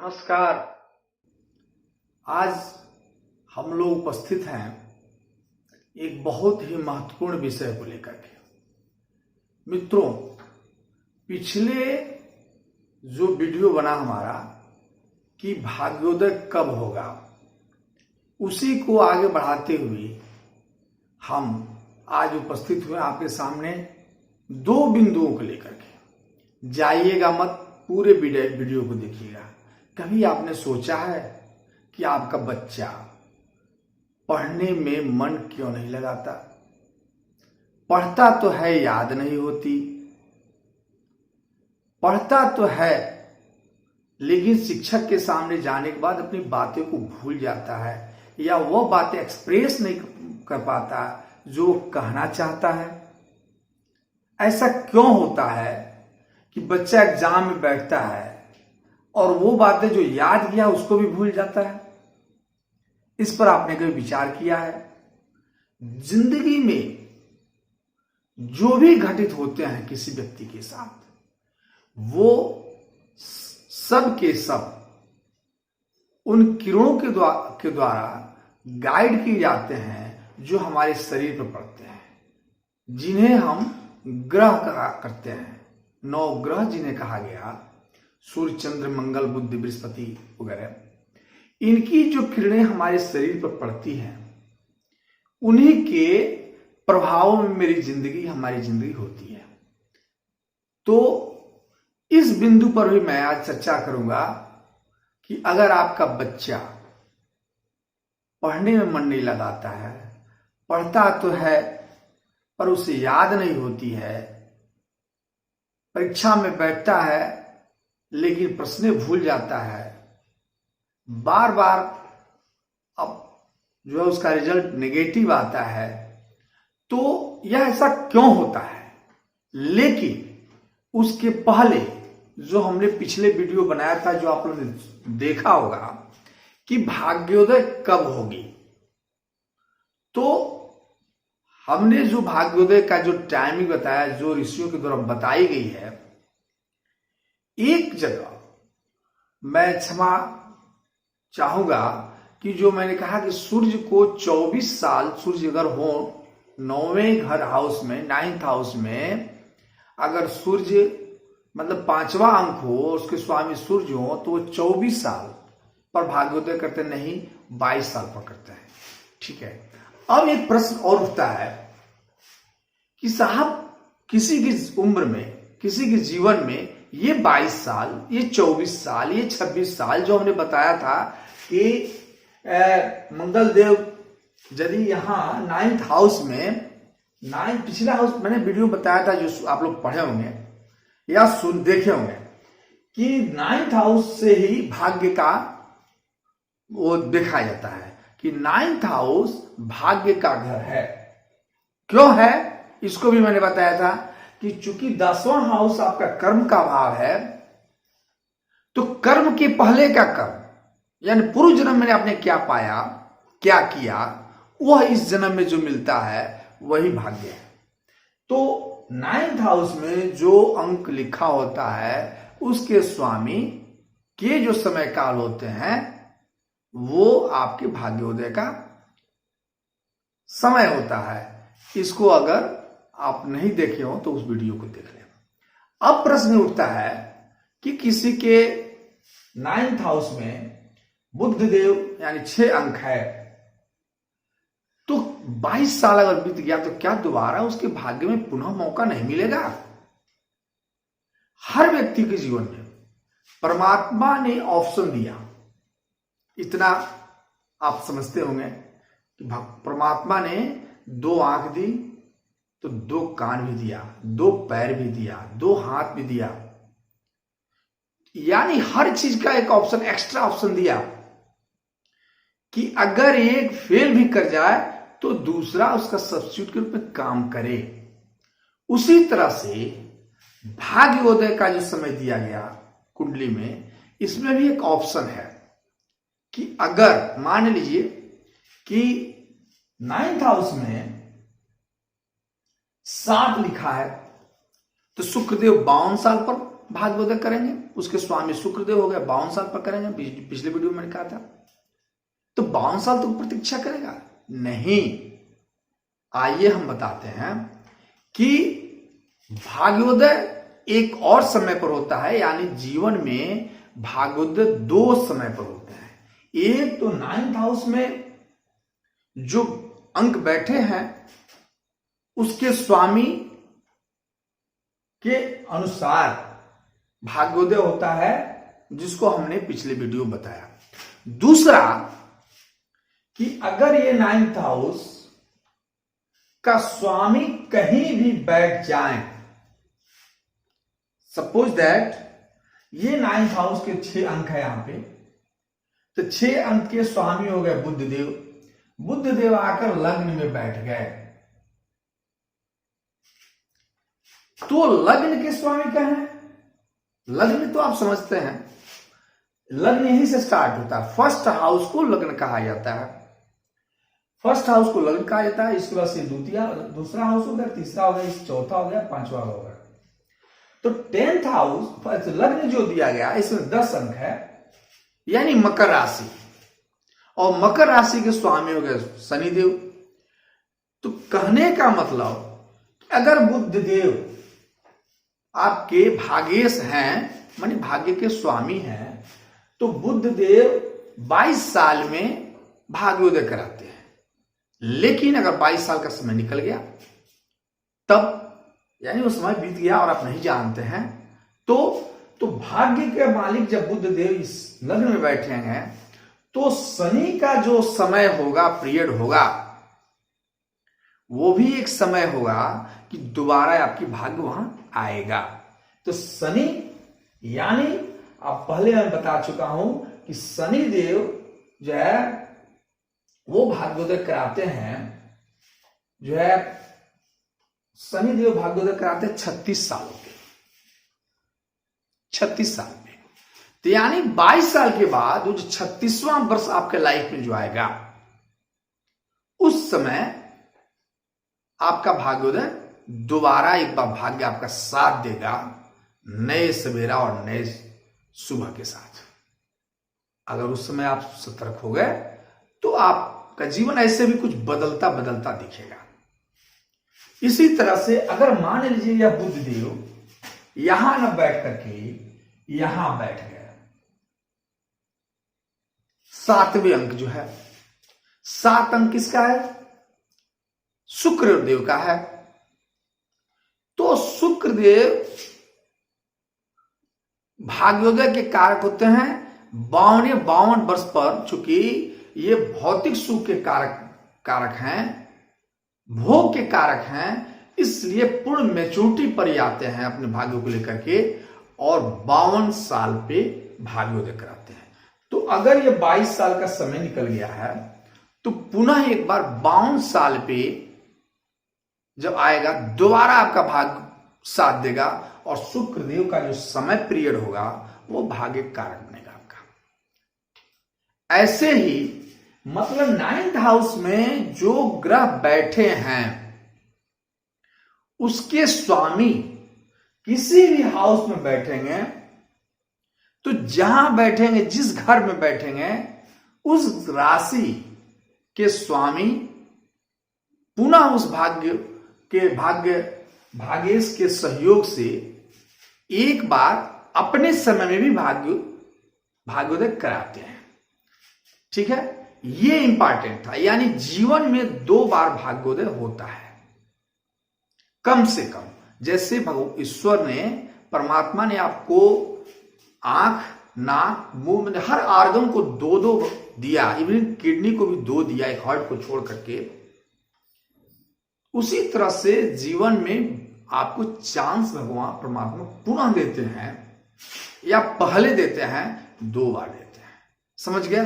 नमस्कार। आज हम लोग उपस्थित हैं एक बहुत ही महत्वपूर्ण विषय को लेकर के। मित्रों, पिछले जो वीडियो बना हमारा कि भाग्योदय कब होगा, उसी को आगे बढ़ाते हुए हम आज उपस्थित हुए आपके सामने दो बिंदुओं को लेकर के। जाइएगा मत, पूरे वीडियो को देखिएगा। कभी आपने सोचा है कि आपका बच्चा पढ़ने में मन क्यों नहीं लगाता? पढ़ता तो है, याद नहीं होती। पढ़ता तो है, लेकिन शिक्षक के सामने जाने के बाद अपनी बातें को भूल जाता है, या वह बातें एक्सप्रेस नहीं कर पाता जो कहना चाहता है। ऐसा क्यों होता है कि बच्चा एग्जाम में बैठता है और वो बातें जो याद किया उसको भी भूल जाता है? इस पर आपने कभी विचार किया है? जिंदगी में जो भी घटित होते हैं किसी व्यक्ति के साथ, वो सब के सब उन किरणों के द्वारा गाइड किए जाते हैं जो हमारे शरीर पर पड़ते हैं, जिन्हें हम ग्रह करते हैं। 9 ग्रह जिन्हें कहा गया, सूर्य, चंद्र, मंगल, बुध, बृहस्पति वगैरह, इनकी जो किरणें हमारे शरीर पर पड़ती हैं, उन्हीं के प्रभाव में हमारी जिंदगी होती है। तो इस बिंदु पर भी मैं आज चर्चा करूंगा कि अगर आपका बच्चा पढ़ने में मन नहीं लगाता है, पढ़ता तो है पर उसे याद नहीं होती है, परीक्षा में बैठता है लेकिन प्रश्न भूल जाता है, बार बार अब जो है उसका रिजल्ट नेगेटिव आता है, तो यह ऐसा क्यों होता है? लेकिन उसके पहले जो हमने पिछले वीडियो बनाया था, जो आप लोगों ने देखा होगा कि भाग्योदय कब होगी, तो हमने जो भाग्योदय का जो टाइमिंग बताया, जो ऋषियों के द्वारा बताई गई है, एक जगह मैं क्षमा चाहूंगा कि जो मैंने कहा कि सूर्य को 24 साल, सूर्य अगर हो 9वें घर हाउस में, 9th हाउस में, अगर सूर्य मतलब 5वां अंक हो, उसके स्वामी सूर्य हो, तो वो 24 साल पर भाग्योदय करते नहीं, 22 साल पर करते हैं। ठीक है। अब एक प्रश्न और उठता है कि साहब, किसी की उम्र में, किसी के जीवन में ये 22 साल, ये 24 साल, ये 26 साल जो हमने बताया था कि मंगल देव यदि यहां 9th हाउस में, पिछला हाउस मैंने वीडियो बताया था जो आप लोग पढ़े होंगे या सुन देखे होंगे कि 9th हाउस से ही भाग्य का वो देखा जाता है कि 9th हाउस भाग्य का घर है। क्यों है? इसको भी मैंने बताया था कि चूंकि 10वां हाउस आपका कर्म का भाव है, तो कर्म के पहले का कर्म, यानी पूर्व जन्म में आपने क्या पाया, क्या किया, वह इस जन्म में जो मिलता है वही भाग्य है। तो 9th हाउस में जो अंक लिखा होता है, उसके स्वामी के जो समय काल होते हैं, वो आपके भाग्योदय का समय होता है। इसको अगर आप नहीं देखे हो तो उस वीडियो को देख लें। अब प्रश्न उठता है कि किसी के 9th हाउस में बुध देव यानी 6 अंक है, तो 22 साल अगर बीत गया तो क्या दोबारा उसके भाग्य में पुनः मौका नहीं मिलेगा? हर व्यक्ति के जीवन में परमात्मा ने ऑप्शन दिया। इतना आप समझते होंगे कि परमात्मा ने 2 आंख दी तो 2 कान भी दिया, 2 पैर भी दिया, 2 हाथ भी दिया, यानी हर चीज का एक ऑप्शन, एक्स्ट्रा ऑप्शन दिया कि अगर एक फेल भी कर जाए तो दूसरा उसका सब्स्टिट्यूट के रूप में काम करे। उसी तरह से भाग्योदय का जो समय दिया गया कुंडली में, इसमें भी एक ऑप्शन है कि अगर मान लीजिए कि 9th हाउस में 7 लिखा है, तो शुक्रदेव 52 साल पर भाग्योदय करेंगे। उसके स्वामी शुक्रदेव हो गए 52 साल पर करेंगे, पिछले वीडियो में मैंने कहा था। तो 52 साल तो प्रतीक्षा करेगा नहीं। आइए हम बताते हैं कि भाग्योदय एक और समय पर होता है, यानी जीवन में भाग्योदय 2 समय पर होते हैं। एक तो 9th हाउस में जो अंक बैठे हैं उसके स्वामी के अनुसार भाग्योदय होता है, जिसको हमने पिछले वीडियो बताया। दूसरा कि अगर ये 9th हाउस का स्वामी कहीं भी बैठ जाए, सपोज दैट ये 9th हाउस के 6 अंक है यहां पे, तो 6 अंक के स्वामी हो गए बुधदेव। बुधदेव आकर लग्न में बैठ गए, तो लग्न के स्वामी क्या है? लग्न तो आप समझते हैं, लग्न यहीं से स्टार्ट होता है। फर्स्ट हाउस को लग्न कहा जाता है, फर्स्ट हाउस को लग्न कहा जाता है। इसके बाद से दूसरा हाउस हो गया, तीसरा हो गया, चौथा हो गया, 5वां हो गया। तो 10th हाउस लग्न जो दिया गया इसमें 10 अंक है, यानी मकर राशि, और मकर राशि के स्वामी हो गए शनिदेव। तो कहने का मतलब अगर बुधदेव आपके भाग्येश हैं, मानी भाग्य के स्वामी हैं, तो बुधदेव 22 साल में भाग्योदय कराते हैं। लेकिन अगर 22 साल का समय निकल गया, तब यानी वो समय बीत गया और आप नहीं जानते हैं, तो भाग्य के मालिक जब बुधदेव इस लग्न में बैठेंगे, तो शनि का जो समय होगा, पीरियड होगा, वो भी एक समय होगा कि दोबारा आपकी भाग्य वहां आएगा। तो शनि, यानी आप पहले मैं बता चुका हूं कि शनि देव जो है वो भाग्योदय कराते हैं, जो है शनि देव भाग्योदय कराते हैं 36 सालों के, 36 साल में। तो यानी 22 साल के बाद वो जो 36वां वर्ष आपके लाइफ में जो आएगा, उस समय आपका भाग्योदय दोबारा एक बार भाग्य आपका साथ देगा, नए सवेरा और नए सुबह के साथ। अगर उस समय आप सतर्क हो गए तो आपका जीवन ऐसे भी कुछ बदलता बदलता दिखेगा। इसी तरह से अगर मान लीजिए यह बुधदेव यहां न बैठ करके यहां बैठ गया, 7वें अंक जो है, 7 अंक किसका है? शुक्रदेव का है। तो शुक्रदेव भाग्योदय के कारक होते हैं 52 वर्ष पर। चूंकि ये भौतिक सुख के कारक हैं, भोग के कारक हैं, इसलिए पूर्ण मैच्योरिटी पर ही आते हैं अपने भाग्यों को लेकर के, और 52 साल पे भाग्योदय कराते हैं। तो अगर ये 22 साल का समय निकल गया है, तो पुनः एक बार 52 साल पे जब आएगा, दोबारा आपका भाग्य साथ देगा, और शुक्रदेव का जो समय पीरियड होगा वो भाग्य कारक बनेगा आपका। ऐसे ही मतलब 9th हाउस में जो ग्रह बैठे हैं, उसके स्वामी किसी भी हाउस में बैठेंगे, तो जहां बैठेंगे, जिस घर में बैठेंगे, उस राशि के स्वामी पुनः उस भाग्येश के सहयोग से एक बार अपने समय में भी भाग्योदय कराते हैं। ठीक है, ये इंपॉर्टेंट था। यानी जीवन में 2 बार भाग्योदय होता है कम से कम। जैसे ईश्वर ने, परमात्मा ने आपको आंख, नाक, मुंह में हर आर्गन को 2-2 दिया, इवन किडनी को भी 2 दिया, एक हार्ट को छोड़ करके। उसी तरह से जीवन में आपको चांस भगवान परमात्मा पुनः देते हैं, या पहले देते हैं, 2 बार देते हैं। समझ गया?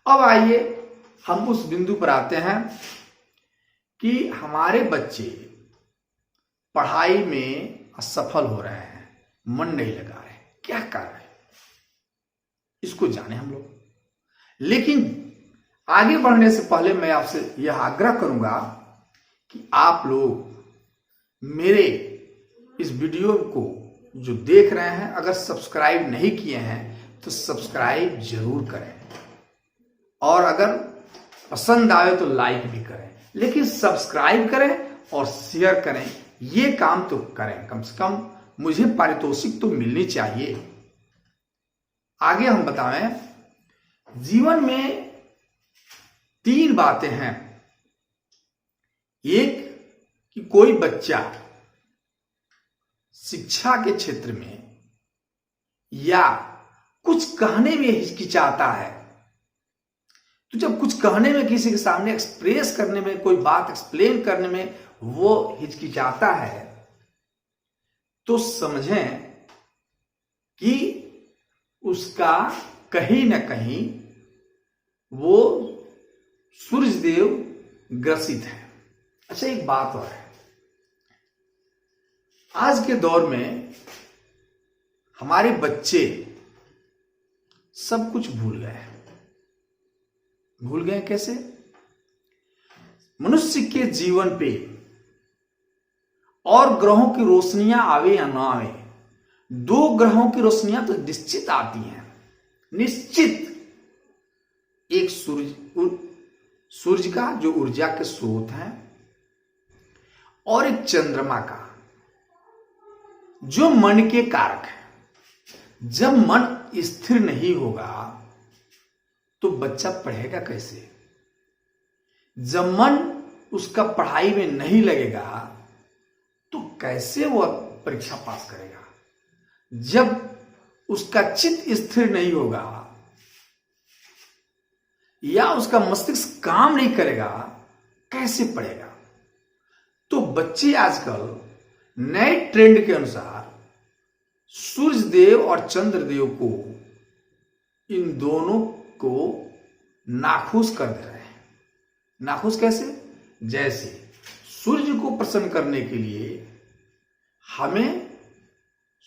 अब आइए हम उस बिंदु पर आते हैं कि हमारे बच्चे पढ़ाई में असफल हो रहे हैं, मन नहीं लगा रहे, क्या कारण है? इसको जाने हम लोग। लेकिन आगे बढ़ने से पहले मैं आपसे यह आग्रह करूंगा कि आप लोग मेरे इस वीडियो को जो देख रहे हैं, अगर सब्सक्राइब नहीं किए हैं तो सब्सक्राइब जरूर करें, और अगर पसंद आए तो लाइक भी करें, लेकिन सब्सक्राइब करें और शेयर करें। ये काम तो करें, कम से कम मुझे पारितोषिक तो मिलनी चाहिए। आगे हम बताएं, जीवन में 3 बातें हैं। एक कि कोई बच्चा शिक्षा के क्षेत्र में या कुछ कहने में हिचकिचाता है, तो जब कुछ कहने में, किसी के सामने एक्सप्रेस करने में, कोई बात एक्सप्लेन करने में वो हिचकिचाता है, तो समझें कि उसका कहीं ना कहीं वो सूर्यदेव ग्रसित है। अच्छा, एक बात और है, आज के दौर में हमारे बच्चे सब कुछ भूल गए हैं। भूल गए कैसे? मनुष्य के जीवन पे और ग्रहों की रोशनियां आवे या ना आवे, 2 ग्रहों की रोशनियां तो निश्चित आती हैं, निश्चित। एक सूर्य का जो ऊर्जा के स्रोत हैं, और एक चंद्रमा का जो मन के कारक है। जब मन स्थिर नहीं होगा तो बच्चा पढ़ेगा कैसे? जब मन उसका पढ़ाई में नहीं लगेगा तो कैसे वह परीक्षा पास करेगा? जब उसका चित्त स्थिर नहीं होगा या उसका मस्तिष्क काम नहीं करेगा, कैसे पढ़ेगा? तो बच्चे आजकल नए ट्रेंड के अनुसार सूर्य देव और चंद्र देव को, इन दोनों को नाखुश कर दे रहे हैं। नाखुश कैसे? जैसे सूर्य को प्रसन्न करने के लिए हमें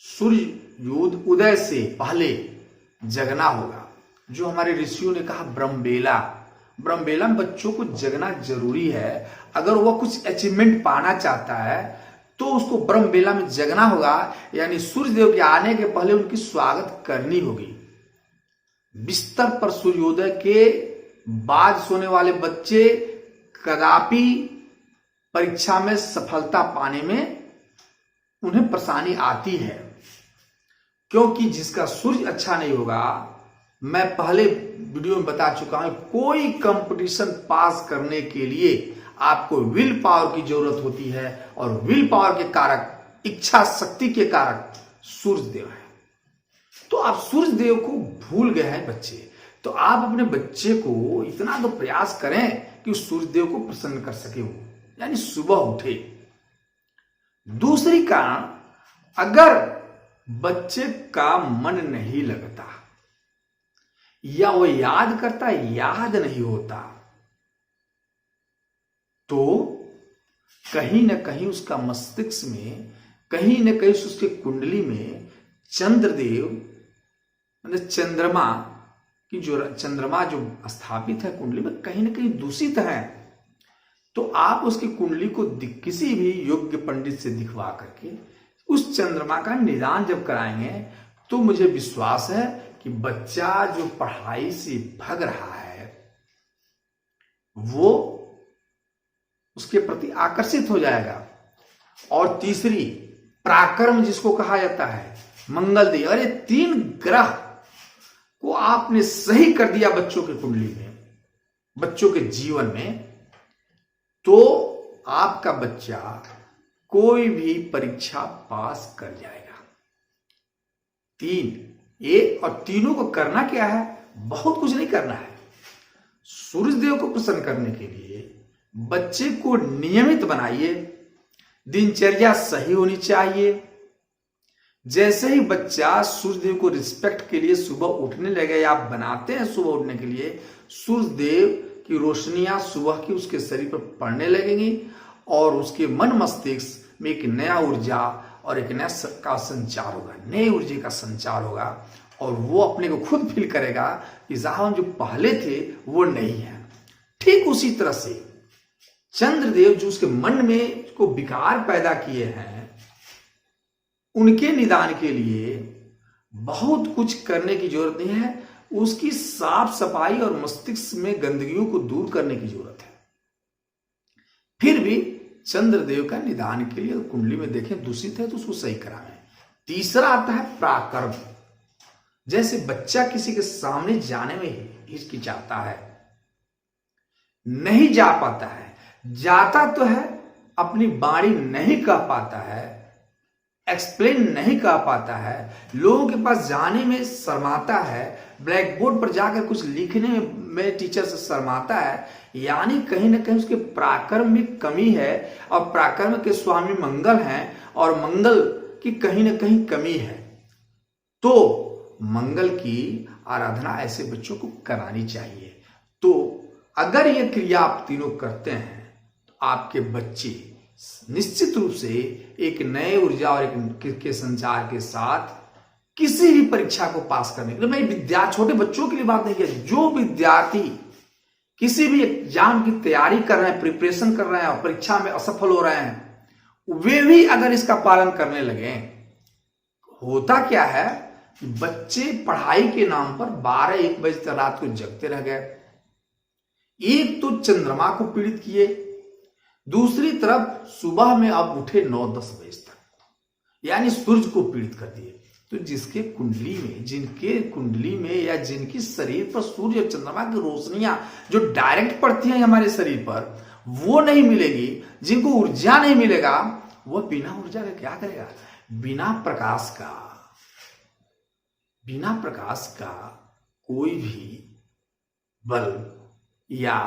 सूर्य उदय से पहले जगना होगा। जो हमारे ऋषियों ने कहा ब्रह्मबेला में बच्चों को जगना जरूरी है। अगर वह कुछ अचीवमेंट पाना चाहता है तो उसको ब्रह्मबेला में जगना होगा, यानी सूर्यदेव के आने के पहले उनकी स्वागत करनी होगी। बिस्तर पर सूर्योदय के बाद सोने वाले बच्चे कदापि परीक्षा में सफलता पाने में उन्हें परेशानी आती है, क्योंकि जिसका सूर्य अच्छा नहीं होगा, मैं पहले वीडियो में बता चुका हूं, कोई कंपटीशन पास करने के लिए आपको विल पावर की जरूरत होती है, और विल पावर के कारक, इच्छा शक्ति के कारक सूर्यदेव है। तो आप सूर्यदेव को भूल गए हैं बच्चे, तो आप अपने बच्चे को इतना तो प्रयास करें कि सूर्यदेव को प्रसन्न कर सके वो, यानी सुबह उठे। दूसरी कारण, अगर बच्चे का मन नहीं लगता या वो याद करता याद नहीं होता, तो कहीं ना कहीं उसका मस्तिष्क में, कहीं ना कहीं उसके कुंडली में चंद्रदेव, मतलब चंद्रमा जो स्थापित है कुंडली में, कहीं ना कहीं दूषित है। तो आप उसकी कुंडली को किसी भी योग्य पंडित से दिखवा करके उस चंद्रमा का निदान जब कराएंगे, तो मुझे विश्वास है कि बच्चा जो पढ़ाई से भग रहा है वो उसके प्रति आकर्षित हो जाएगा। और तीसरी, पराक्रम जिसको कहा जाता है, मंगल देव, अरे 3 ग्रह को आपने सही कर दिया बच्चों के कुंडली में, बच्चों के जीवन में, तो आपका बच्चा कोई भी परीक्षा पास कर जाएगा। 3 ये, और तीनों को करना क्या है? बहुत कुछ नहीं करना है। सूर्यदेव को प्रसन्न करने के लिए बच्चे को नियमित बनाइए, दिनचर्या सही होनी चाहिए। जैसे ही बच्चा सूर्यदेव को रिस्पेक्ट के लिए सुबह उठने लगे, या आप बनाते हैं सुबह उठने के लिए, सूर्यदेव की रोशनियां सुबह की उसके शरीर पर पड़ने लगेंगी, और उसके मन मस्तिष्क में एक नया ऊर्जा और एक नया का संचार होगा, नए ऊर्जा का संचार होगा, और वो अपने को खुद फील करेगा कि जहां जो पहले थे वो नहीं है। ठीक उसी तरह से चंद्रदेव जो उसके मन में को विकार पैदा किए हैं, उनके निदान के लिए बहुत कुछ करने की जरूरत नहीं है, उसकी साफ सफाई और मस्तिष्क में गंदगियों को दूर करने की जरूरत है। फिर भी चंद्रदेव का निदान के लिए कुंडली में देखें दूषित है तो उसको सही कराएं। तीसरा आता है प्राकर्म। जैसे बच्चा किसी के सामने जाने में हिचकिचाता है, नहीं जा पाता है, जाता तो है अपनी बाणी नहीं कह पाता है, एक्सप्लेन नहीं कर पाता है, लोगों के पास जाने में शर्माता है, ब्लैक बोर्ड पर जाकर कुछ लिखने में टीचर से शर्माता है, यानी कहीं ना कहीं उसके पराक्रम में कमी है और पराक्रम के स्वामी मंगल हैं और मंगल की कहीं ना कहीं कमी है। तो मंगल की आराधना ऐसे बच्चों को करानी चाहिए। तो अगर ये क्रिया आप तीनों करते हैं तो आपके बच्चे निश्चित रूप से एक नए ऊर्जा और एक के संचार के साथ किसी भी परीक्षा को पास करने के लिए, मैं छोटे बच्चों के लिए बात नहीं किया, जो विद्यार्थी किसी भी एग्जाम की तैयारी कर रहे हैं, प्रिपरेशन कर रहे हैं और परीक्षा में असफल हो रहे हैं, वे भी अगर इसका पालन करने लगे, होता क्या है कि बच्चे पढ़ाई के नाम पर 12-1 बजे तक रात को जगते रह गए। एक तो चंद्रमा को पीड़ित किए, दूसरी तरफ सुबह में अब उठे 9-10 बजे तक, यानी सूर्य को पीड़ित कर दिए। तो जिसके कुंडली में, जिनके कुंडली में या जिनकी शरीर पर सूर्य और चंद्रमा की रोशनियां जो डायरेक्ट पड़ती हैं हमारे शरीर पर, वो नहीं मिलेगी, जिनको ऊर्जा नहीं मिलेगा, वो बिना ऊर्जा का क्या करेगा? बिना प्रकाश का कोई भी बल्ब या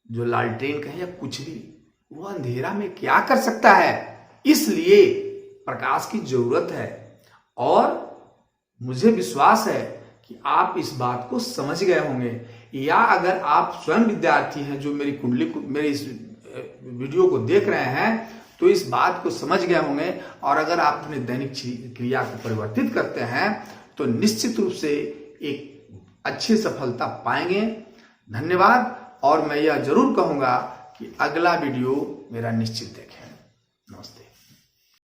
जो लालटेन का है या कुछ भी, वो अंधेरा में क्या कर सकता है? इसलिए प्रकाश की जरूरत है। और मुझे विश्वास है कि आप इस बात को समझ गए होंगे, या अगर आप स्वयं विद्यार्थी हैं जो मेरी कुंडली को, मेरी इस वीडियो को देख रहे हैं, तो इस बात को समझ गए होंगे। और अगर आप अपने दैनिक क्रिया को परिवर्तित करते हैं तो निश्चित रूप से एक अच्छी सफलता पाएंगे। धन्यवाद। और मैं यह जरूर कहूंगा कि अगला वीडियो मेरा निश्चित देखें। नमस्ते।